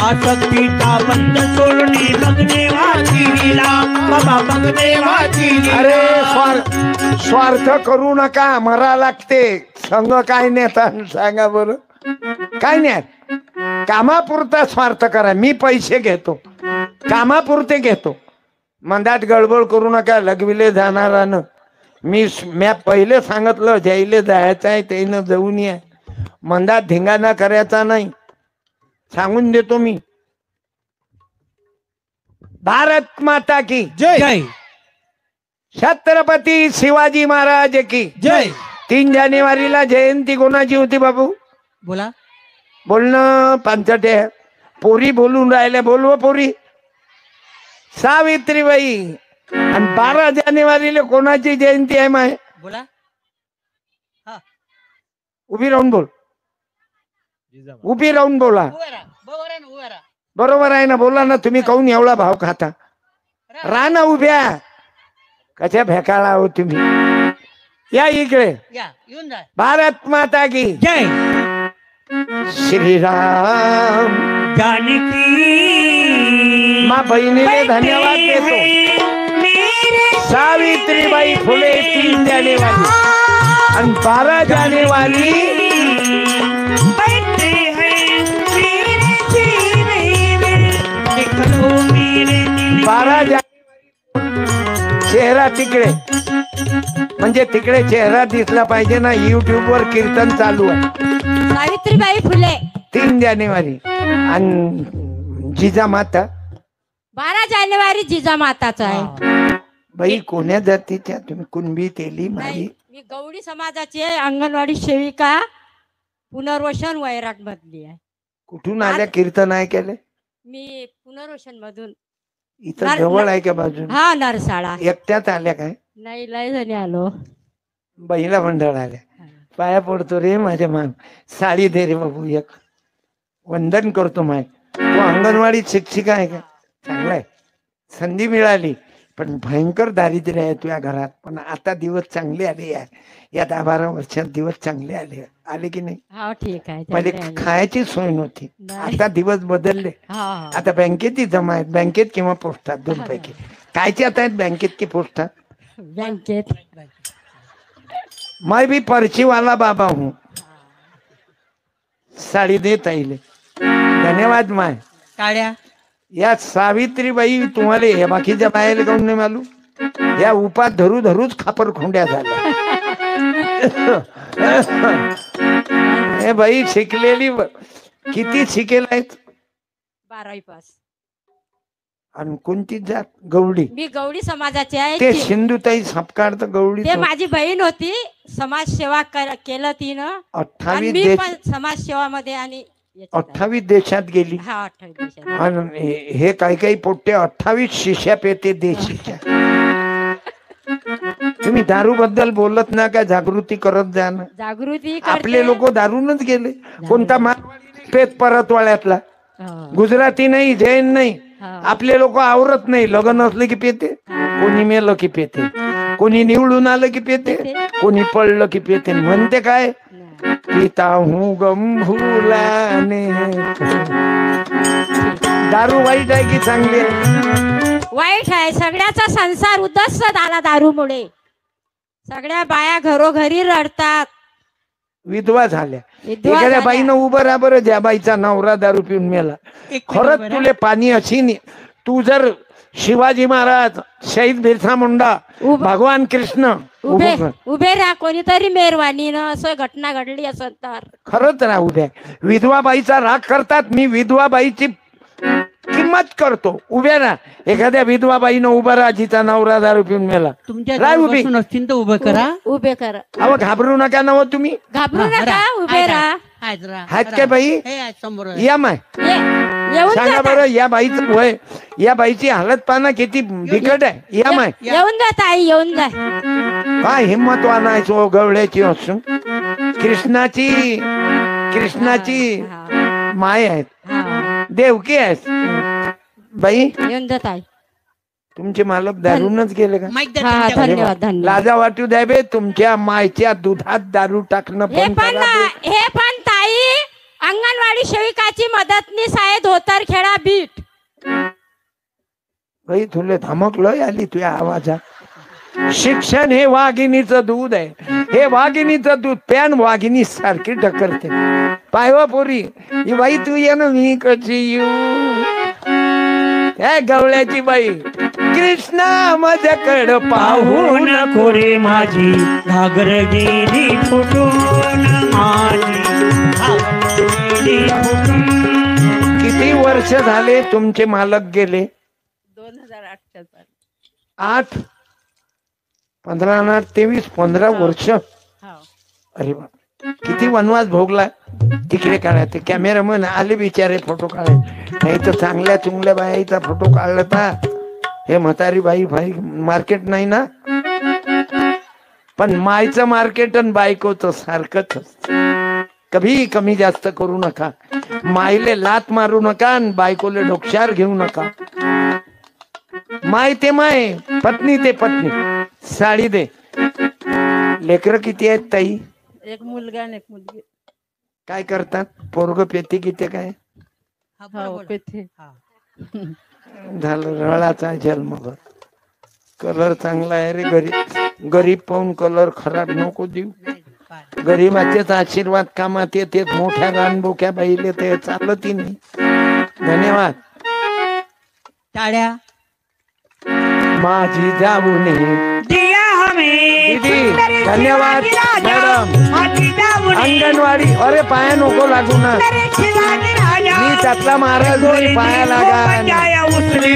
Speaker 3: आसक्तीचा बंद सोडणे मग देवाची लीला बाबा मग देवाची लीला.
Speaker 1: अरे स्वार्थ करू नका. मरा लागते. संग काय नेता सांगा बरं. काय नाही कामापुरता स्वार्थ करा. मी पैसे घेतो कामापुरते घेतो. मंदात गडबड करू नका. लगविले जाणारानं म्या पहिले सांगितलं ज्याईले जायचं आहे त्यानं जाऊन या. मंदात धिंगाणा करायचा नाही. सांगून देतो मी. भारत माता की
Speaker 5: जय
Speaker 3: जय
Speaker 1: छत्रपती शिवाजी महाराज की
Speaker 5: जय
Speaker 1: 3 जानेवारीला जयंती कोणाची होती बाबू?
Speaker 3: बोला.
Speaker 1: बोलणं पांचटे पोरी बोलून राहिल्या. बोलव पोरी. सावित्रीबाई. आणि 12 जानेवारीला कोणाची जयंती आहे माय?
Speaker 3: बोला.
Speaker 1: उभी राहून बोल. उभी राहून बोला. बरोबर आहे ना? बोला ना. तुम्ही काहून एवढा भाव खाता? राहा ना उभ्या. कशा भेकाळा हो तुम्ही? या इकडे.
Speaker 3: येऊन जा.
Speaker 1: भारत माता की
Speaker 3: जय.
Speaker 1: श्रीराम.
Speaker 3: जानकी
Speaker 1: माँ बहिणीने धन्यवाद देतो. सावित्रीबाई फुले 3 जानेवारी आणि 12 जानेवारी
Speaker 3: बैठे हैं मेरे सीने में, देख लो मेरे
Speaker 1: 12 जानेवारी चेहरा तिकडे, म्हणजे तिकडे चेहरा दिसला पाहिजे ना. युट्यूब वर कीर्तन चालू आहे.
Speaker 2: सावित्रीबाई फुले
Speaker 1: 3 जानेवारी आणि जिजामाता
Speaker 2: 12 जानेवारी जिजामाताचा आहे.
Speaker 1: बाई कोण्या जातीच्या तुम्ही? कुणबी तेली माई?
Speaker 2: नाही, मी गवडी समाजाची आहे. अंगणवाडी सेविका पुनर्वसन वैराग मधली आहे.
Speaker 1: कुठून आल्या कीर्तन ऐकायला?
Speaker 2: मी पुनर्वसन मधून.
Speaker 1: इथं जवळ आहे का बाजूला?
Speaker 2: हा नरसाळा.
Speaker 1: एकट्यात आल्या काय?
Speaker 2: नाही लय जणी आलो.
Speaker 1: महिला मंडळ आल्या. पाया पडतो रे माझ्या मान. साडी दे रे बाबू. एक वंदन करतो माय. तो अंगणवाडी शिक्षिका आहे का? चांगलाय. संधी मिळाली पण भयंकर दारिद्र्य आहे तुझ्या घरात. पण आता दिवस चांगले आले. या 10-12 वर्षात दिवस चांगले आले की नाही?
Speaker 2: हा ठीक आहे.
Speaker 1: पहिले
Speaker 2: चांगले आले.
Speaker 1: खायची सोय नव्हती.
Speaker 2: नाही.
Speaker 1: आता दिवस बदलले.
Speaker 2: हा
Speaker 1: आता बँकेतही जमा आहेत. बँकेत किंवा पोस्टात, 2 पैकी. कायचे आता आहेत, बँकेत की पोस्टात?
Speaker 2: बँकेत.
Speaker 1: मैं भी पर्ची वाला बाबा हूँ. साडी देत आईले. धन्यवाद माय.
Speaker 3: काळ्या.
Speaker 1: या सावित्रीबाई तुम्हाला हे बाकीच्या बायाला काऊन नाही मालूम? या उपात धरू धरूच खापर खोंड्या झाल्या. हे बाई शिकलेली किती शिकेल आहेत?
Speaker 2: 12वी पास.
Speaker 1: आणि कोणती जात? गवडी.
Speaker 2: मी गवडी समाजाची आहे.
Speaker 1: ते सिंधुताई सपकाळ तर गवडी.
Speaker 2: ते माझी बहीण होती. समाजसेवा केलं तिनं. आणि
Speaker 1: 28
Speaker 2: मी
Speaker 1: देश,
Speaker 2: पण समाजसेवामध्ये आणि याच्यात आहे.
Speaker 1: 28 देशात गेली.
Speaker 2: हा 28 देशात.
Speaker 1: आणि हे काही काही पोट्टे 28 शिष्या पेते देशीच्या. तुम्ही दारू बद्दल बोलत ना का? जागृती करत जा ना.
Speaker 2: जागृती
Speaker 1: आपले लोक दारूनच गेले. कोणता मारवाडी पेत परतवाड्यातला?
Speaker 2: हा.
Speaker 1: गुजराती नाही, जैन नाही.
Speaker 2: हा.
Speaker 1: आपले लोक आवरत नाही. लग्न असलं की पेते. कोणी मेलं की पेते. कोणी निवडून आलं की पेते. कोणी पडलं की पेते. म्हणते काय?
Speaker 2: नाही.
Speaker 1: पिता हूँ गम भुलाने. दारू वाईट आहे की चांगली आहे?
Speaker 2: वाईट आहे. सगळ्याचा संसार उद्ध्वस्त झाला दारूमुळे. सगळ्या बाया घरोघरी रडतात.
Speaker 1: विधवा झाल्या.
Speaker 2: विधवा
Speaker 1: एखाद्या
Speaker 2: झाल्या.
Speaker 1: बाईनं उभं राहा बरं. ज्या बाईचा नवरा दारू पिऊन मेला. खरंच तुले पाणी अशी नाही. तू जर शिवाजी महाराज, शहीद बिरसा मुंडा,
Speaker 2: उभं-
Speaker 1: भगवान कृष्ण
Speaker 2: उभे
Speaker 1: उभं
Speaker 2: उभे राहा. कोणीतरी मेहरबानीनं असं घटना घडली असं तर
Speaker 1: खरंच राहू द्या. विधवा बाईचा राग करतात. मी विधवा बाईची किंमत करतो. उभ्या राहा. एखाद्या विधवा बाईनं उभं राहा जिचा नवरा दारू पिऊन मेला.
Speaker 3: तुमच्या
Speaker 1: राह
Speaker 3: जवळ
Speaker 1: उभी.
Speaker 3: बसून असतील तर उभं करा.
Speaker 2: उभे करा.
Speaker 1: अहो घाबरू नका ना हो तुम्ही.
Speaker 2: घाबरू
Speaker 3: हा,
Speaker 2: नका.
Speaker 3: राह.
Speaker 2: उभे
Speaker 3: आहेत,
Speaker 2: राहा.
Speaker 3: आहेत, राह.
Speaker 1: आहेत
Speaker 3: राह.
Speaker 1: काय बाई?
Speaker 3: हे आहेत समोर.
Speaker 1: या माय.
Speaker 2: येऊन
Speaker 1: सांगा
Speaker 2: जा.
Speaker 1: बरं. या बाईचं वय, या बाईची हालत पाहना किती बिकट आहे. या माय.
Speaker 2: येऊन जा ताई. येऊन जा.
Speaker 1: काय हिंमत आणायचो गवळ्याची असून. कृष्णाची
Speaker 2: हा.
Speaker 1: माय आहेत.
Speaker 2: हा.
Speaker 1: देवकी आहेत. बाई
Speaker 2: येऊन जा ताई.
Speaker 1: तुमचे मालक दारूनच गेले का?
Speaker 3: माईक द्या
Speaker 2: हा
Speaker 3: त्यांच्याकडे.
Speaker 2: धन्यवाद धन्यवाद.
Speaker 1: लाजा वाटू द्या बे. तुमच्या मायच्या दुधात दारू टाकणं
Speaker 2: हे
Speaker 1: बंद
Speaker 2: पण
Speaker 1: करा बे.
Speaker 2: हे पण ताई अंगणवाडी सेविकाची मदतनीस आहे. धोतर खेळा बीट.
Speaker 1: बाई तुला धमक लय आली तुझ्या आवाजात. शिक्षण हे वाघिणीचं दूध आहे. हे वाघिणीचं दूध प्यान वाघिणी सारखी ढकलते. पायवा पोरी ही बाई तू ये ना. मी कशी येऊ? त्या गवळ्याची बाई. कृष्णा माझ्याकडं पाहू
Speaker 3: नको रे माझी घागर गेली फुटून. माझी घागर गेली फुटून.
Speaker 1: किती वर्ष झाले तुमचे मालक गेले?
Speaker 2: 2008 च्या
Speaker 1: 8 15 8 23 15 वर्ष. अरे बाप, किती वनवास भोगला. तिकडे काढा ते कॅमेरामन आले बिचारे फोटो काढाय, नाही तर चांगल्या चुंगल्या बाईचा फोटो काढला तर हे म्हातारी बाई भाई मार्केट नाही ना. पण मायचं मार्केट आणि बायकोचं सारखंच असतं. कभी कमी जास्त करू नका. मायले लात मारू नका आणि बायकोले डोक्यावर घेऊ नका. माय ते माय, पत्नी ते पत्नी. साडी दे. लेकर किती आहेत ताई?
Speaker 2: एक मुलगा आणि एक मुलगी.
Speaker 1: काय करतात? पोरग पेती किती काय झालं? रळाचा जन्म. कलर चांगला आहे रे. गरीब गरीब पाहून कलर खराब नको देऊ. गरीबाचेच आशीर्वाद कामात येते. मोठ्या रानबोक्या बाईले ते चालत नाही. धन्यवाद.
Speaker 3: टाळ्या.
Speaker 1: माझी जाऊने
Speaker 3: दिया हमें
Speaker 1: दीदी,
Speaker 3: सुंदर
Speaker 1: धन्यवाद
Speaker 3: शिवाजी राजा,
Speaker 1: मॅडम.
Speaker 3: माझी जाऊने
Speaker 1: अंगणवाडी. अरे पाया नको लागू ना.
Speaker 3: सुंदर शिवाजी राजा,
Speaker 1: मी त्यातला महाराज नाही. पाया लागा.
Speaker 3: बजाया उसने,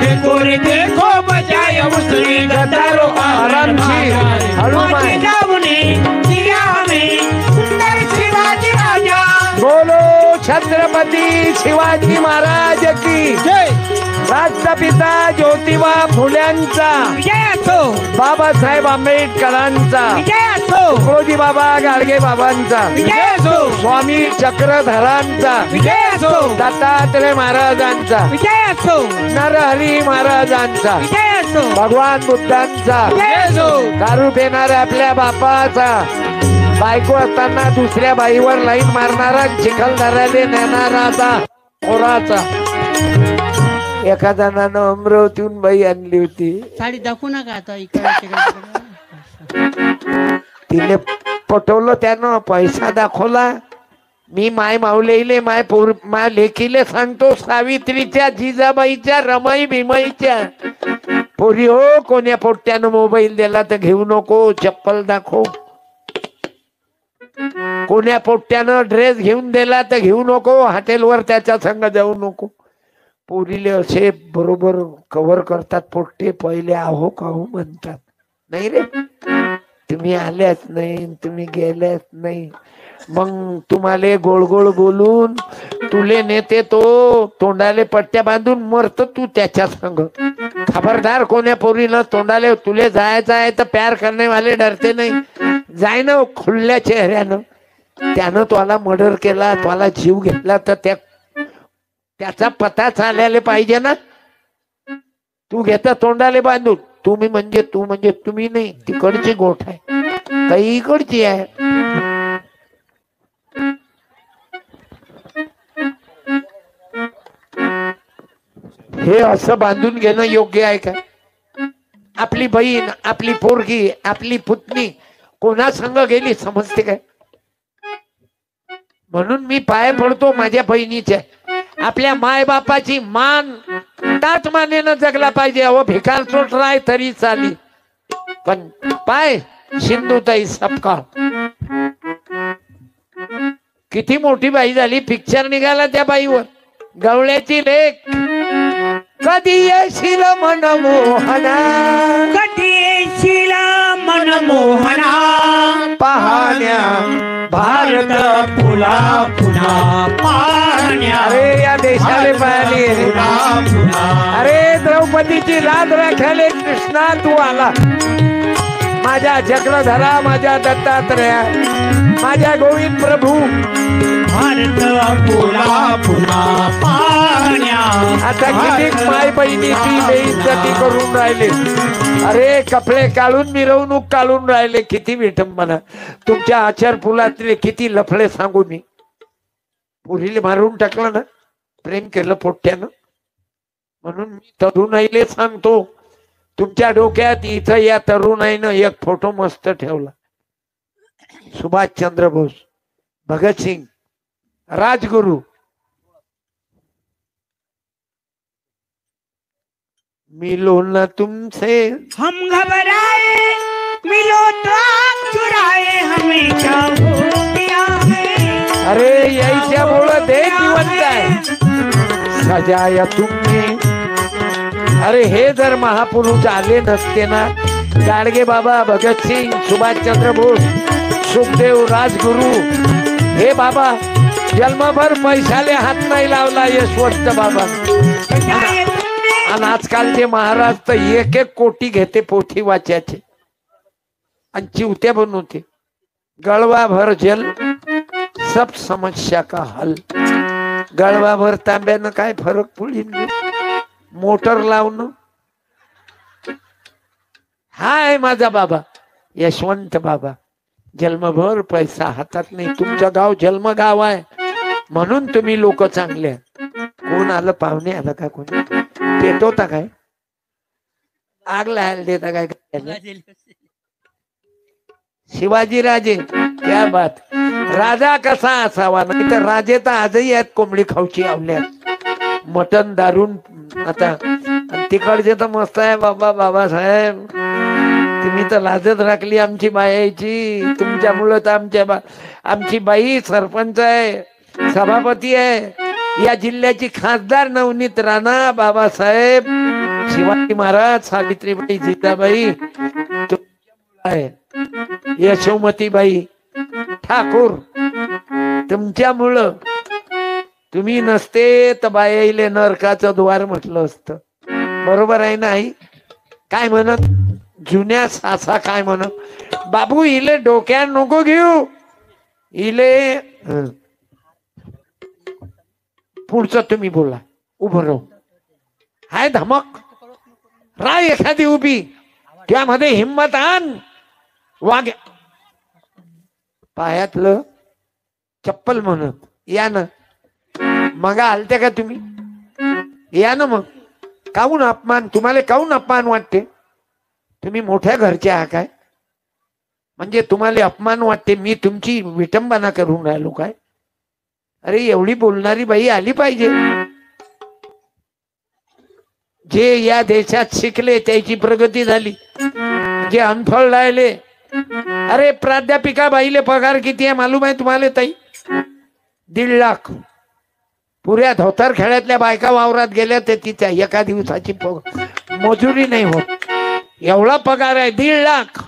Speaker 3: देखो रे देखो बजाया उसने,
Speaker 1: गदारो आरामशी. हळू
Speaker 3: माझी
Speaker 1: माय.
Speaker 3: जाऊने दिया हमें सुंदर शिवाजी राजा.
Speaker 1: बोलो छत्रपती शिवाजी महाराज की
Speaker 5: जय.
Speaker 1: राष्ट्रपिता ज्योतिबा फुल्यांचा,
Speaker 3: विजय असो,
Speaker 1: बाबासाहेब आंबेडकरांचा,
Speaker 3: विजय असो,
Speaker 1: तुकोजी बाबा गाडगे बाबांचा,
Speaker 3: विजय असो,
Speaker 1: स्वामी चक्रधरांचा,
Speaker 3: विजय असो,
Speaker 1: दत्तात्रय महाराजांचा,
Speaker 3: विजय असो,
Speaker 1: नरहरी महाराजांचा,
Speaker 3: विजय असो,
Speaker 1: भगवान बुद्धांचा,
Speaker 3: विजय असो,
Speaker 1: दारू पिणाऱ्या आपल्या बापाचा, बायको असताना दुसऱ्या बाईवर लाईन मारणारा, चिखलदऱ्याले नेणाराचा, कोराचा. एका जणानं अमरावतीहून बाई आणली होती.
Speaker 3: साडी दाखवू नका आता इकडे.
Speaker 1: तिने पटवलं त्यानं, पैसा दाखवला. मी माय माऊलीले माय लेखीले सांगतो, सावित्रीच्या, जिजाबाईच्या, रमाई भीमाईच्या पोरी हो, कोण्या पोट्यानं मोबाईल दिला तर घेऊ नको. चप्पल दाखव. कोण्या पोट्यानं ड्रेस घेऊन दिला तर घेऊ नको. हॉटेलवर त्याच्या संग जाऊ नको. पोरीले असे बरोबर कव्हर करतात पोट्टे. पहिले आहो काहो म्हणतात. नाही रे, तुम्ही आल्याच नाही, तुम्ही गेल्याच नाही. मग तुम्हाला गोड गोड बोलून तुले नेते तो, तोंडाले पट्ट्या बांधून मरत तू त्याच्या संग. खबरदार, कोण्या पोरीनं तोंडाले तुले जायचं आहे तर प्यार करणे वाले डरते नाही. जाय ना खुल्ल्या चेहऱ्यानं. त्यानं तुला मर्डर केला, तुला जीव घेतला तर त्याचा पता चालायला पाहिजे ना. तू घेता तोंडाले बांधून. तुम्ही म्हणजे तुम्ही नाही, तिकडची गोठ आहे, काही इकडची आहे. हे असं बांधून घेणं योग्य आहे का? आपली बहीण, आपली पोरगी, आपली पुतणी कोणा संग गेली समजते काय? म्हणून मी पाय पडतो माझ्या बहिणीच्या. आपल्या माय बापाची मान ताट मानेनं जगला पाहिजे. अहो भिकार चोट राय तरी चाली, पण पाय सिंधुताई सपकाळ. किती मोठी बाई झाली. पिक्चर निघाला त्या बाईवर, गवळ्याची लेक. कधी येशील मनमोहना,
Speaker 3: कधी येशील मनमोहना,
Speaker 1: पाहण्या भारत
Speaker 3: फुला पुन्हा पाहण्या.
Speaker 1: अरे या देशाले पाहिली. अरे द्रौपदीची लाज राखायला कृष्णा तू आला. माझ्या चक्रधरा, माझ्या दत्तात्रया, माझ्या गोविंद प्रभू.
Speaker 3: भारत फुला पुन्हा पाहण्या.
Speaker 1: आता किती माय बहिणीची बेइज्जती करून राहिले. अरे कपडे काढून मिरवणूक काढून राहिले. किती विटंबना. तुमच्या आचार फुलातले किती लफडे सांगू मी. पुरीले मारून टाकलं ना, प्रेम केलं पोट्यानं. म्हणून मी तरुणाईले सांगतो, तुमच्या डोक्यात इथं या तरुणाईनं एक फोटो मस्त ठेवला. सुभाषचंद्र बोस, भगतसिंग, राजगुरु. मिलो न तुमसे
Speaker 3: हम घबराए, मिलो तो आप चुराए, हमें क्या हो गया है.
Speaker 1: अरे याच्यामुळं दे जिवंत आहे सजाया तुम्ही. अरे हे जर महापुरुष आले नसते ना, गाडगे बाबा, भगतसिंग, सुभाषचंद्र बोस, सुखदेव, राजगुरु, हे बाबा जन्मभर पैशाले हात नाही लावला यशवंत बाबा. आणि आजकालचे महाराज तर एक एक कोटी घेते पोथी वाच्याचे आणि चिवत्या बनवते. गळवा भर जल सब समस्या का हल. गळवा भर तांब्यानं काय फरक पडीन, मोटर लावणं. हाय माझा बाबा यशवंत बाबा, जन्मभर पैसा हातात नाही. तुमचं गाव जन्म गाव आहे म्हणून तुम्ही लोक चांगले आहेत. कोण आलं, पाहुणे आलं का, कोणी पेटवता काय, आग लायला देता काय? शिवाजी राजे क्या बात. राजा कसा असावा, नाही तर राजे तर आजही आहेत कोंबडी खाऊची आवल्यात, मटन दारून. आता तिकडचे तर मस्त आहे बाबा. बाबासाहेब तुम्ही तर लाजत राखली आमची बायाची. तुमच्यामुळं तर आमची बाई सरपंच आहे, सभापती आहे, या जिल्ह्याची खासदार नवनीत राणा, बाबासाहेब, शिवाजी महाराज, सावित्रीबाई, जिजाबाई आहे, यशोमतीबाई ठाकूर. तुमच्यामुळं. तुम्ही नसते तर बायाईले नरकाचं द्वार म्हटलं असतं. बरोबर आहे ना आई? काय म्हणत जुन्या सासा काय म्हणत, बाबू इले डोक्यात नको घेऊ, इले पुढचं तुम्ही बोला, उभं राहू. हाय धमक राय एखादी उभी, त्यामध्ये हिंमत आण. वाग पायातलं चप्पल म्हणत या ना. मग आलते का तुम्ही? या ना. मग काहून अपमान, तुम्हाला काहून अपमान वाटते? तुम्ही मोठ्या घरचे आहात काय? म्हणजे तुम्हाला अपमान वाटते, मी तुमची विटंबना करून राहिलो काय? अरे एवढी बोलणारी बाई आली पाहिजे. जे या देशात शिकले त्याची प्रगती झाली, जे अनफळ राहिले. अरे प्राध्यापिका बाईले पगार किती आहे मालूम आहे तुम्हाला ताई? 1.5 लाख. पुऱ्या धोतर खेड्यातल्या बायका वावरात गेल्या तर तिच्या एका दिवसाची मजुरी नाही होत, एवढा पगार आहे 1.5 लाख.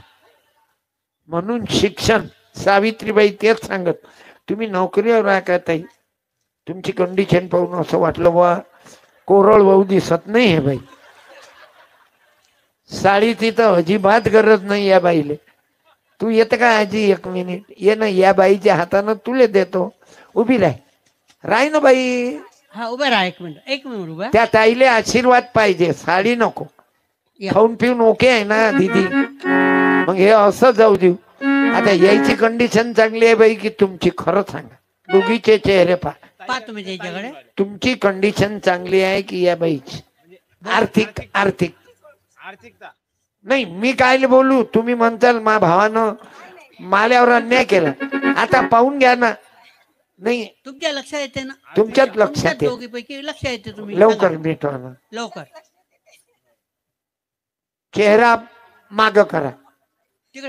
Speaker 1: म्हणून शिक्षण. सावित्रीबाई तेच सांगत, तुम्ही नोकरीवर आहे का ताई? तुमची कंडिशन पाहून असं वाटलं बा कोरळ भाऊ दिसत नाही हे बाई. साडीची तर अजिबात गरज नाही या बाईले. तू येत का आजी? 1 मिनिट ये ना. या बाईच्या हातानं तुले देतो. उभी राय ना बाई.
Speaker 6: हा उभा राहा 1 मिनिट, 1 मिनिट उभा.
Speaker 1: त्या ताईले आशीर्वाद पाहिजे, साडी नको. खाऊन पिऊन ओके आहे ना दीदी? मग हे असं जाऊ देऊ. आता यायची कंडिशन चांगली आहे बाई की तुमची? खरं सांगा, दोघीचे चेहरे पहा
Speaker 6: तुम्ही त्याच्याकडे.
Speaker 1: तुमची कंडिशन चांगली आहे की या बाईची? आर्थिक नाही. मी काय बोलू, तुम्ही म्हणताल मा भावानं माल्यावर अन्याय केला. आता पाहून घ्या ना. नाही
Speaker 6: तुमच्या लक्षात येते ना?
Speaker 1: तुमच्याच लक्षात येते.
Speaker 6: दोघीपैकी लक्षात येते. तुम्ही
Speaker 1: लवकर भेटवा ना.
Speaker 6: लवकर
Speaker 1: चेहरा माग करा.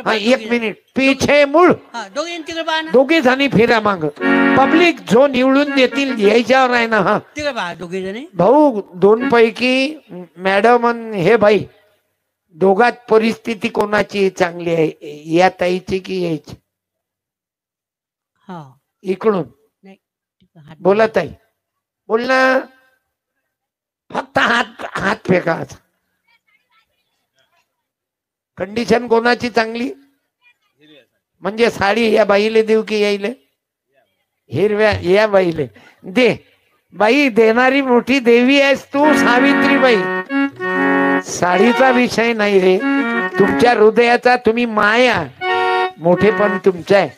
Speaker 1: हा 1 मिनिट. पीछे मूळ. दोघी जणी फिरा माग. पब्लिक जो निवडून देतील यायच्यावर आहे ना. हा
Speaker 6: तिकडे पहा दोघी जणी.
Speaker 1: भाऊ 2 पैकी मॅडम हे बाई, दोघात परिस्थिती कोणाची चांगली आहे? या ताईची की यायची?
Speaker 6: हा
Speaker 1: इकडून बोला ताई, बोल ना. फक्त हात फेका. कंडिशन कोणाची चांगली? म्हणजे साडी या बाईले देऊ की यायले? हिरव्या या बाईले दे. बाई देणारी मोठी देवी आहेस तू सावित्रीबाई. साडीचा विषय नाही रे, तुमच्या हृदयाचा. तुम्ही माया, मोठेपण तुमचं आहे.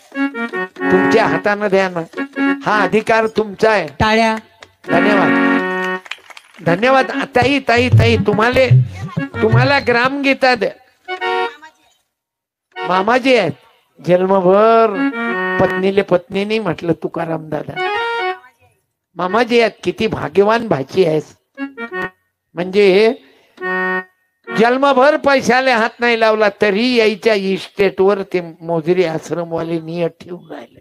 Speaker 1: तुमच्या हातानं द्या ना. हा अधिकार तुमचा आहे.
Speaker 6: टाळ्या.
Speaker 1: धन्यवाद धन्यवाद. ताई ताई ताई तुम्हाला ग्रामगीता द्या. मामाजी आहेत. जन्मभर पत्नीने म्हटलं तुकाराम दादा. मामाजी आहेत. किती भाग्यवान भाची आहेस. म्हणजे जन्मभर पैशाले हात नाही लावला तरी यायच्या इस्टेटवर ते मोजरी आश्रमवाले नियत ठेवून राहिले.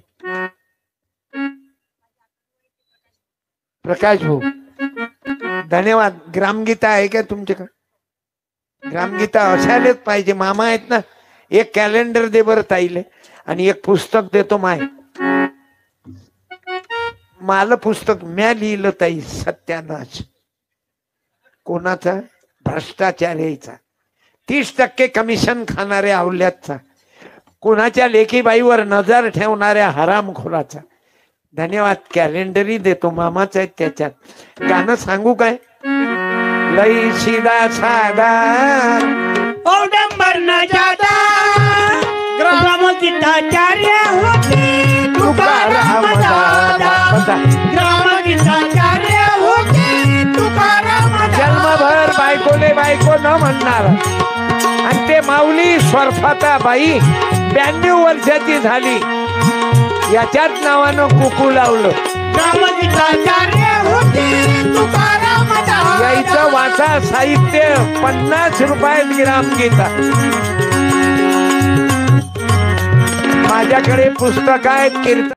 Speaker 1: प्रकाश भाऊ धन्यवाद. ग्रामगीता आहे का तुमच्याकडे? ग्रामगीता असायलाच पाहिजे. मामा आहेत ना, एक कॅलेंडर दे बरं ताईले आणि एक पुस्तक देतो. मला पुस्तक म्या लिहिलं ताई. सत्यानाश कोणाचा? भ्रष्टाचार यायचा. 30% कमिशन खाणाऱ्या अवल्याचा, कोणाच्या लेकीबाईवर नजर ठेवणाऱ्या हरामखोराचा. धन्यवाद. कॅलेंडरही देतो. मामाच आहेत त्याच्यात. गाणं सांगू काय? लई सीधा साधा
Speaker 3: औडंबर न जादा ग्रामगीताचार्य होते तुकाराम दादा. ग्रामगीताचार्य होते तुकाराम दादा.
Speaker 1: जन्मभर बायकोले बायको न म्हणणार आणि ते माऊली स्वर्फाता बाई 92 वर्षाची झाली. याच्याच नावानं कुकू लावलं.
Speaker 3: ग्रामगीताचार्य होते तुकाराम दादा.
Speaker 1: यायचं वाचा साहित्य 50 रुपयात ग्रामगीता. माझ्याकडे पुस्तक आहेत कीर्तन